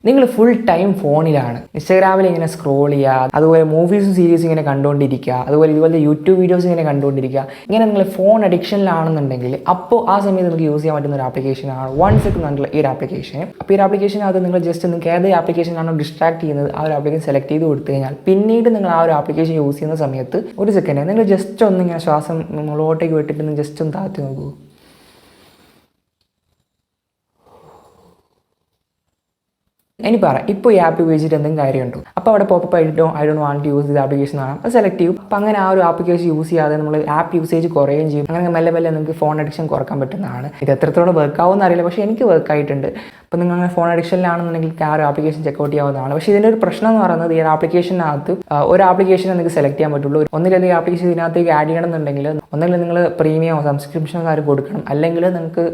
നിങ്ങൾ full time ഫോണിലാണ്, ഇൻസ്റ്റാഗ്രാമിൽ ഇങ്ങനെ സ്ക്രോൾ ചെയ്യുക, അതുപോലെ മൂവീസും സീരീസും ഇങ്ങനെ കണ്ടുകൊണ്ടിരിക്കുക, അതുപോലെ ഇതുപോലെ യൂട്യൂബ് വീഡിയോസ് ഇങ്ങനെ കണ്ടുകൊണ്ടിരിക്കുക, ഇങ്ങനെ നിങ്ങൾ ഫോൺ അഡിക്ഷനിലാണെന്നുണ്ടെങ്കിൽ അപ്പോൾ ആ സമയത്ത് നിങ്ങൾക്ക് യൂസ് ചെയ്യാൻ പറ്റുന്ന ഒരു ആപ്ലിക്കേഷനാണ് 1 സെക്കൻഡ് എന്നുള്ള ഈ ഒരു ആപ്ലിക്കേഷൻ. അപ്പോൾ ഈ ഒരു ആപ്ലിക്കേഷൻ അത് നിങ്ങൾ ജസ്റ്റ് നിങ്ങൾക്ക് ഏത് ആപ്ലിക്കേഷനാണോ ഡിസ്ട്രാക്ട് ചെയ്യുന്നത് ആ ഒരു ആപ്ലിക്കേഷൻ സെലക്ട് ചെയ്ത് കൊടുത്തു കഴിഞ്ഞാൽ പിന്നീട് നിങ്ങൾ ആ ഒരു ആപ്ലിക്കേഷൻ യൂസ് ചെയ്യുന്ന സമയത്ത് 1 സെക്കൻഡ് നിങ്ങൾ ജസ്റ്റ് ഒന്ന് ഇങ്ങനെ ശ്വാസം മുകളോട്ടേക്ക് വിട്ടിട്ട് ജസ്റ്റ് ഒന്ന് താഴ്ത്തി നോക്കൂ. ഇനി പറ, ഇപ്പോൾ ഈ ആപ്പ് ഉപയോഗിച്ചിട്ട് എന്തെങ്കിലും കാര്യമുണ്ടോ? അപ്പോൾ അവിടെ pop I don't want to use ഇത് ആപ്ലിക്കേഷൻ ആണ്, അത് സെലക്ട് ചെയ്യും. അപ്പോൾ അങ്ങനെ ആ ഒരു ആപ്ലിക്കേഷൻ യൂസ് ചെയ്യാതെ നമ്മൾ ആപ്പ് യൂസേജ് കുറയുകയും ചെയ്യും. അങ്ങനെ മെല്ലെ മെല്ലെ നിങ്ങൾക്ക് ഫോൺ അഡിക്ഷൻ കുറക്കാൻ പറ്റുന്നതാണ്. ഇത് എത്രത്തോളം വർക്കാവുമെന്ന് അറിയില്ല, പക്ഷേ എനിക്ക് വർക്കായിട്ടുണ്ട്. അപ്പോൾ നിങ്ങൾ അങ്ങനെ ഫോൺ അഡിക്ഷനിലാണെന്നുണ്ടെങ്കിൽ ആ ഒരു ആപ്ലിക്കേഷൻ ചെക്കൗട്ട് ചെയ്യാവുന്നതാണ്. പക്ഷേ ഇതിൻ്റെ ഒരു പ്രശ്നം എന്ന് പറയുന്നത് ഈ ഒരു ആപ്ലിക്കേഷനകത്ത് ഒരു ആപ്ലിക്കേഷൻ നിങ്ങൾക്ക് സെലക്ട് ചെയ്യാൻ പറ്റുള്ളൂ. ഒന്നിലധികം ആപ്ലിക്കേഷൻ ഇതിനകത്തേക്ക് ആഡ് ചെയ്യണമെന്നുണ്ടെങ്കിൽ ഒന്നെങ്കിൽ നിങ്ങൾ പ്രീമിയമോ സബ്സ്ക്രിപ്ഷനോ കാര്യം കൊടുക്കണം, അല്ലെങ്കിൽ നിങ്ങൾക്ക്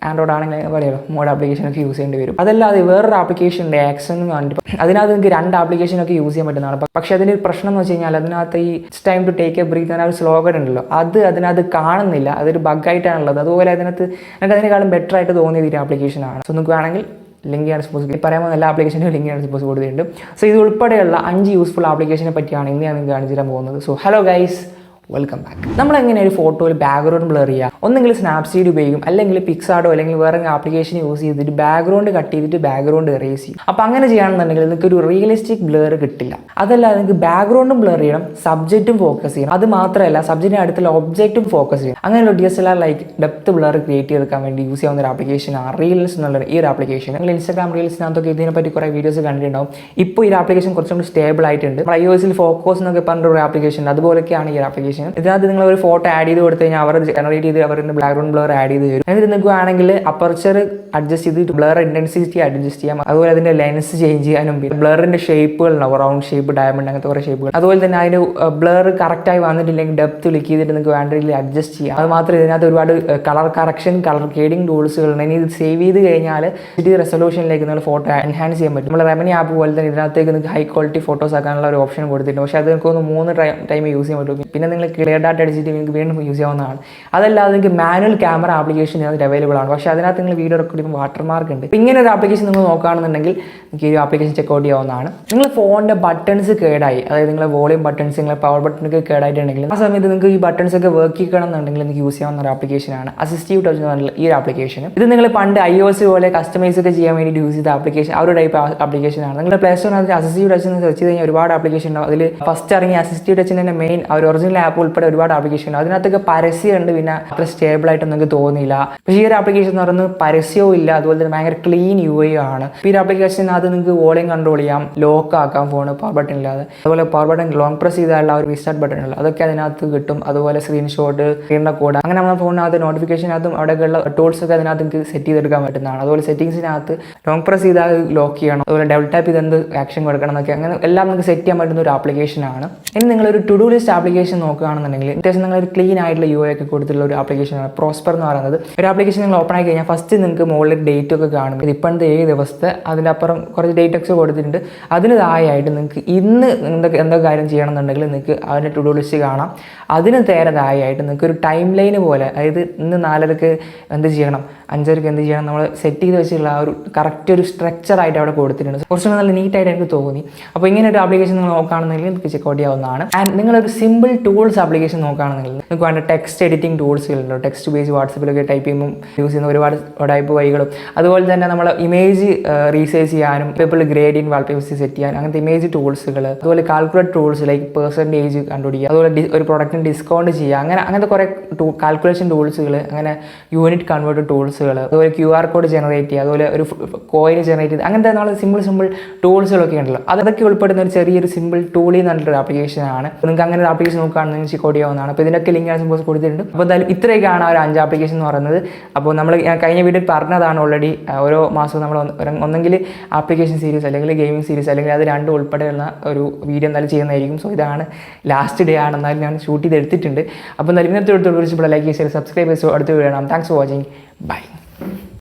ആൻഡ്രോയിഡ് ആണെങ്കിൽ പറയുമല്ലോ മോഡ് ആപ്ലിക്കേഷനൊക്കെ യൂസ് ചെയ്യേണ്ടി വരും. അതല്ലാതെ വേറൊരു ആപ്ലിക്കേഷൻ ഉണ്ട് ആക്സൺ എന്ന് പറഞ്ഞിട്ട്, അതിനകത്ത് നിങ്ങൾക്ക് 2 ആപ്ലിക്കേഷനൊക്കെ യൂസ് ചെയ്യാൻ പറ്റുന്നതാണ്. പക്ഷേ അതിൻ്റെ ഒരു പ്രശ്നം എന്ന് വെച്ച് കഴിഞ്ഞാൽ അതിനകത്ത് ഈ it's time to take a breath എന്ന ഒരു സ്ലോഗൻ ഉണ്ടല്ലോ, അത് അതിനകത്ത് കാണുന്നില്ല. അതൊരു ബഗ്ഗായിട്ടാണുള്ളത്. അതുപോലെ അതിനകത്ത് എനിക്ക് അതിനേക്കാളും ബെറ്റർ ആയിട്ട് തോന്നിയത് ഈ ആപ്ലിക്കേഷനാണ്. സോ നിങ്ങൾക്ക് വേണമെങ്കിൽ ലിങ്ക് ആണ് സപ്പോസ് പറയാൻ എല്ലാ ആപ്ലിക്കേഷനും ലിങ്ക് ആണ് സപ്പോസ് കൊടുത്തിട്ടുണ്ട്. സോ ഇത് ഉൾപ്പെടെയുള്ള 5 യൂസ്ഫുൾ ആപ്ലിക്കേഷനെ പറ്റിയാണ് ഇന്ന് ഞാൻ നിങ്ങൾക്ക് കാണിച്ചു തരാൻ പോകുന്നത്. So hello guys, welcome back. നമ്മളെങ്ങനെ ഒരു ഫോട്ടോയിൽ ബാക്ക്ഗ്രൗണ്ട് ബ്ലർ ചെയ്യുക? ഒന്നെങ്കിൽ സ്നാപ്സീഡ് ഉപയോഗിക്കും, അല്ലെങ്കിൽ പിക്സാർഡോ അല്ലെങ്കിൽ വേറെ ആപ്ലിക്കേഷൻ യൂസ് ചെയ്തിട്ട് ബാക്ക്ഗ്രൗണ്ട് കട്ട് ചെയ്തിട്ട് ബാക്ക്ഗ്രൗണ്ട് എറേസ് ചെയ്യും. അപ്പോൾ അങ്ങനെ ചെയ്യുകയാണെന്നുണ്ടെങ്കിൽ നിങ്ങൾക്ക് ഒരു റിയലിസ്റ്റിക് ബ്ലർ കിട്ടില്ല. അതല്ല, നിങ്ങൾക്ക് ബാക്ക്ഗ്രൗണ്ടും ബ്ലർ ചെയ്യണം, സബ്ജക്റ്റും ഫോക്കസ് ചെയ്യണം. അത് മാത്രമല്ല സബ്ജക്റ്റിന് അടുത്തുള്ള ഒബ്ജക്റ്റും ഫോക്കസ് ചെയ്യണം. അങ്ങനെ DSLR like depth blur create ചെയ്തെടുക്കാൻ വേണ്ടി യൂസ് ചെയ്യാവുന്ന ഒരു ആപ്ലിക്കേഷനാണ് റീൽസ് എന്നുള്ള ഈ ഒരു ആപ്ലിക്കേഷൻ. നിങ്ങൾ ഇൻസ്റ്റാഗ്രാം റീൽസിനകത്തൊക്കെ ഇതിനെപ്പറ്റി കുറേ വീഡിയോസ് കണ്ടിട്ടുണ്ടാവും. ഇപ്പോൾ ഈ ആപ്ലിക്കേഷൻ കുറച്ചും കൂടി സ്റ്റേബിൾ ആയിട്ടുണ്ട്. iOSൽ ഫോക്കസ് എന്നൊക്കെ പറഞ്ഞൊരു ആപ്ലിക്കേഷൻ, അതുപോലെയൊക്കെയാണ് ഈ ആപ്ലിക്കേഷൻ. ഇതിനകത്ത് നിങ്ങൾ ഒരു ഫോട്ടോ ആഡ് ചെയ്ത് കൊടുത്തു കഴിഞ്ഞാൽ അവർ ജനറേറ്റ് ചെയ്ത് അവരുടെ ബാക്ക്ഗ്രൗണ്ട് ബ്ലർ ആഡ് ചെയ്ത് തരും. എന്നിട്ട് നിങ്ങൾക്ക് വേണമെങ്കിൽ അപ്പർച്ചർ അഡ്ജസ്റ്റ് ചെയ്തിട്ട് ബ്ലർ ഇന്റൻസിറ്റി അഡ്ജസ്റ്റ് ചെയ്യാം. അതുപോലെ അതിന്റെ ലെൻസ് ചേഞ്ച് ചെയ്യാനും ബ്ലറിന്റെ ഷേപ്പുകൾ ഉണ്ടാവും, റൗണ്ട് ഷേപ്പ്, ഡയമണ്ട്, അങ്ങനത്തെ കുറേ ഷേപ്പുകൾ. അതുപോലെ തന്നെ അതിന് ബ്ലർ കറക്റ്റായി വന്നിട്ടില്ലെങ്കിൽ ഡെപ്ത് ക്ലിക്ക് ചെയ്തിട്ട് നിങ്ങൾക്ക് വേണ്ട രീതിയിൽ അഡ്ജസ്റ്റ് ചെയ്യാം. അത് മാത്രമേ ഇതിനകത്ത് ഒരുപാട് കളർ കറക്ഷൻ, കളർ ഗ്രേഡിംഗ് ടൂൾസുകളുണ്ട്. ഇനി ഇത് സേവ് ചെയ്ത് കഴിഞ്ഞാൽ റെസൊല്യൂഷനിലേക്ക് നിങ്ങൾ ഫോട്ടോ എൻഹാൻസ് ചെയ്യാൻ പറ്റും. നമ്മൾ റെമനി ആപ്പ് പോലെ തന്നെ ഇതിനകത്തേക്ക് നിങ്ങൾക്ക് ഹൈ ക്വാളിറ്റി ഫോട്ടോസ് ആക്കാനുള്ള ഒരു ഓപ്ഷൻ കൊടുത്തിട്ടുണ്ട്. പക്ഷേ അത് നിങ്ങൾക്ക് 3 ടൈം യൂസ് ചെയ്യാൻ പറ്റും. പിന്നെ നിങ്ങൾ ക്ലിയർ ഡാറ്റ അടിച്ചിട്ട് നിങ്ങൾക്ക് വീണ്ടും യൂസ് ചെയ്യാവുന്നതാണ്. അതല്ലാതെ നിങ്ങൾക്ക് മാനുവൽ ക്യാമറ ആപ്ലിക്കേഷൻ ഇതിനകത്ത് അവൈലബിൾ ആണ്. പക്ഷേ അതിനകത്ത് നിങ്ങൾ വീഡിയോ റെക്കോർഡ് ചെയ്യുമ്പോൾ വാട്ടർമാർക്ക് ഉണ്ട്. ഇങ്ങനെ ഒരു ആപ്ലിക്കേഷൻ നിങ്ങൾ നോക്കുകയാണെന്നുണ്ടെങ്കിൽ നിങ്ങൾക്ക് ഈ ആപ്ലിക്കേഷൻ ചെക്കൗട്ട് ചെയ്യാവുന്നതാണ്. നിങ്ങൾ ഫോണിൻ്റെ ബട്ടൺസ് കേടായി, അതായത് നിങ്ങളെ വോളിയം ബട്ടൺസ്, നിങ്ങളെ പവർ ബട്ടണൊക്കെ കേടായിട്ടുണ്ടെങ്കിൽ ആ സമയത്ത് നിങ്ങൾക്ക് ഈ ബട്ടൺസ് ഒക്കെ വർക്ക് ചെയ്യണമെന്നുണ്ടെങ്കിൽ നിങ്ങൾക്ക് യൂസ് ചെയ്യാവുന്ന ഒരു ആപ്ലിക്കേഷനാണ് അസിസ്റ്റീവ് ടച്ച് എന്ന് പറഞ്ഞിട്ടുള്ള ഈ ഒരു ആപ്ലിക്കേഷൻ. ഇത് നിങ്ങൾ പണ്ട് iOS പോലെ കസ്റ്റമൈസ് ഒക്കെ ചെയ്യാൻ വേണ്ടി യൂസ് ചെയ്ത ആപ്ലിക്കേഷൻ, ആ ഒരു ടൈപ്പ് ആപ്ലിക്കേഷനാണ്. നിങ്ങളുടെ പ്ലേ സ്റ്റോറിനകത്ത് അസിസ്റ്റീവ് ടച്ച് എന്ന് സെർച്ച് ചെയ്ത് കഴിഞ്ഞാൽ ഒരുപാട് ആപ്ലിക്കേഷൻ ഉണ്ടാവും. അതിൽ ഫസ്റ്റ് ഇറങ്ങിയ അസിസ്റ്റീവ് ടച്ചിൻ്റെ മെയിൻ ഒരു ഒറിജിനൽ ആപ്പ് ഉൾപ്പെടെ ഒരുപാട് ആപ്ലിക്കേഷൻ ഉണ്ട്. അതിനകത്തൊക്കെ പരസ്യമുണ്ട്, പിന്നെ അത്ര സ്റ്റേബിൾ ആയിട്ട് നിങ്ങൾക്ക് തോന്നിയില്ല. പക്ഷേ ഈ ഒരു ആപ്ലിക്കേഷൻ എന്ന് പറയുന്നത് പരസ്യവും ഇല്ല, അതുപോലെ തന്നെ ഭയങ്കര ക്ലീൻ UI ആണ്. ഈ ഒരു ആപ്ലിക്കേഷനകത്ത് നിങ്ങൾക്ക് വോളിയം കൺട്രോൾ ചെയ്യാം, ലോക്ക് ആക്കാം ഫോൺ പവർ ബട്ടൺ ഇല്ലാതെ. അതുപോലെ പവർ ബട്ടൺ ലോങ് പ്രസ് ചെയ്താലുള്ള ഒരു റീസ്റ്റാർട്ട് ബട്ടൺ ഉള്ളത് അതൊക്കെ അതിനകത്ത് കിട്ടും. അതുപോലെ സ്ക്രീൻഷോട്ട്, സ്ക്രീനിൻ്റെ കോഡ്, അങ്ങനെ നമ്മുടെ ഫോണിനകത്ത് നോട്ടിഫിക്കേഷനകത്തും അവിടെയൊക്കെയുള്ള ടൂൾസ് ഒക്കെ അതിനകത്ത് നിങ്ങൾക്ക് സെറ്റ് ചെയ്തെടുക്കാൻ പറ്റുന്നതാണ്. അതുപോലെ സെറ്റിംഗ്സിനകത്ത് ലോങ് പ്രസ് ചെയ്താൽ ലോക്ക് ചെയ്യണം, അതുപോലെ ഡബിൾ ടാപ്പ് ചെയ്ത് എന്ത് ആക്ഷൻ കൊടുക്കണം എന്നൊക്കെ, അങ്ങനെ എല്ലാം നിങ്ങൾക്ക് സെറ്റ് ചെയ്യാൻ പറ്റുന്ന ഒരു ആപ്ലിക്കേഷനാണ്. ഇനി നിങ്ങളൊരു ടു ഡു ലിസ്റ്റ് ആപ്ലിക്കേഷൻ നോക്കുകയാണെന്നുണ്ടെങ്കിൽ അത്യാവശ്യം നിങ്ങളൊരു ക്ലീൻ ആയിട്ടുള്ള UI ഒക്കെ കൊടുത്തിട്ടുള്ള ഒരു ആപ്ലിക്കേഷനാണ് പ്രോസ്പർ എന്ന് പറയുന്നത്. ഒരു ആപ്ലിക്കേഷൻ നിങ്ങൾ ഓപ്പൺ ആയി കഴിഞ്ഞാൽ ഫസ്റ്റ് നിങ്ങൾക്ക് മുകളിൽ ഡേറ്റ് ഒക്കെ കാണും. ഇത് ഇപ്പോഴത്തെ 7 ദിവസത്തെ, അതിൻ്റെ അപ്പുറം കുറച്ച് ഡേറ്റ് ഒക്കെ കൊടുത്തിട്ടുണ്ട്. അതിന് താഴെയായിട്ട് നിങ്ങൾക്ക് ഇന്ന് എന്തൊക്കെ കാര്യം ചെയ്യണമെന്നുണ്ടെങ്കിൽ നിങ്ങൾക്ക് അതിൻ്റെ ടു ഡു ലിസ്റ്റ് കാണാം. അതിന് നേരെ താഴെയായിട്ട് നിങ്ങൾക്ക് ഒരു ടൈം ലൈന് പോലെ, അതായത് ഇന്ന് 4:00 എന്ത് ചെയ്യണം, 5:00 എന്ത് ചെയ്യണം, നമ്മൾ സെറ്റ് ചെയ്ത് വെച്ചിട്ടുള്ള ആ ഒരു കറക്റ്റ് ഒരു സ്ട്രക്ചറായിട്ട് അവിടെ കൊടുത്തിട്ടുണ്ട്. കുറച്ചുകൂടെ നല്ല നീറ്റായിട്ട് എനിക്ക് തോന്നി. അപ്പോൾ ഇങ്ങനെ ഒരു ആപ്ലിക്കേഷൻ നിങ്ങൾ നോക്കുകയാണെന്നുണ്ടെങ്കിൽ നിങ്ങൾക്ക് ചെക്കൗട്ട് ചെയ്യാവുന്നതാണ്. ആൻഡ് നിങ്ങളൊരു സിമ്പിൾ ടൂൾസ് ആപ്ലിക്കേഷൻ നോക്കുകയാണെന്നുണ്ടെങ്കിൽ നിങ്ങൾക്ക് വേണ്ട ടെക്സ്റ്റ് എഡിറ്റിംഗ് ടൂൾസുകളുണ്ടോ, ടെക്സ്റ്റ് ബേസ് വാട്സപ്പിലൊക്കെ ടൈപ്പ് ചെയ്യുമ്പോൾ യൂസ് ചെയ്യുന്ന ഒരുപാട് ടൈപ്പ് വഴികളും, അതുപോലെ തന്നെ നമ്മൾ ഇമേജ് റീസൈസ് ചെയ്യാനും പേപ്പറിൽ ഗ്രേഡിയൻ വാൾപേപ്പേഴ്സ് സെറ്റ് ചെയ്യാൻ അങ്ങനത്തെ ഇമേജ് ടൂൾസുകൾ, അതുപോലെ കാൽക്കുലേറ്റ് ടൂൾസ് ലൈക്ക് പെർസെൻറ്റേജ് കണ്ടുപിടിക്കുക, അതുപോലെ ഒരു പ്രൊഡക്റ്റിന് ഡിസ്കൗണ്ട് ചെയ്യുക, അങ്ങനത്തെ കുറേ കാൽക്കുലേഷൻ ടൂൾസുകൾ, അങ്ങനെ യൂണിറ്റ് കൺവേർട്ടർ ടൂൾസുകൾ, അതുപോലെ QR കോഡ് ജനറേറ്റ് ചെയ്യുക, അതുപോലെ ഒരു കോയിൻ ജനറേറ്റ് ചെയ്ത് അങ്ങനത്തെ നമ്മൾ സിമ്പിൾ ടൂൾസുകളൊക്കെ ഉണ്ടല്ലോ, അതൊക്കെ ഉൾപ്പെടുന്ന ഒരു ചെറിയൊരു സിമ്പിൾ ടൂളി എന്ന് പറഞ്ഞിട്ടൊരു ആപ്ലിക്കേഷനാണ്. നിങ്ങൾക്ക് അങ്ങനെ ഒരു ആപ്ലിക്കേഷൻ നോക്കുകയാണെന്ന് ചെക്കൗട്ട് ചെയ്യാവുന്നതാണ്. അപ്പോൾ ഇതിൻ്റെയൊക്കെ ലിങ്ക് ആണ് സപ്പോസ് കൊടുത്തിട്ടുണ്ട്. അപ്പോൾ എന്തായാലും ഇത്രയൊക്കെയാണ് ആ ഒരു 5 ആപ്ലിക്കേഷൻ എന്ന് പറയുന്നത്. അപ്പോൾ നമ്മൾ കഴിഞ്ഞ വീഡിയോയിൽ പറഞ്ഞതാണ് ഓൾറെഡി, ഓരോ മാസവും നമ്മൾ ഒന്നെങ്കിൽ ആപ്ലിക്കേഷൻ സീരീസ് അല്ലെങ്കിൽ ഗെയിമിംഗ് സീരീസ് അല്ലെങ്കിൽ അത് രണ്ടും ഉൾപ്പെടെയുള്ള ഒരു വീഡിയോ എന്തായാലും ചെയ്യുന്നതായിരിക്കും. സോ ഇതാണ് ലാസ്റ്റ് ഡേ ആണ്, എന്നാലും ഞാൻ ഷൂട്ട് ചെയ്ത് എടുത്തിട്ടുണ്ട്. അപ്പോൾ എന്തായാലും ഇന്നത്തെ കുറിച്ച് ലൈക്ക് ചെയ്യുക, സബ്സ്ക്രൈബ് ചെയ്ത് അടുത്ത് വീഡിയോ കാണാം. Thanks for watching. ബൈ.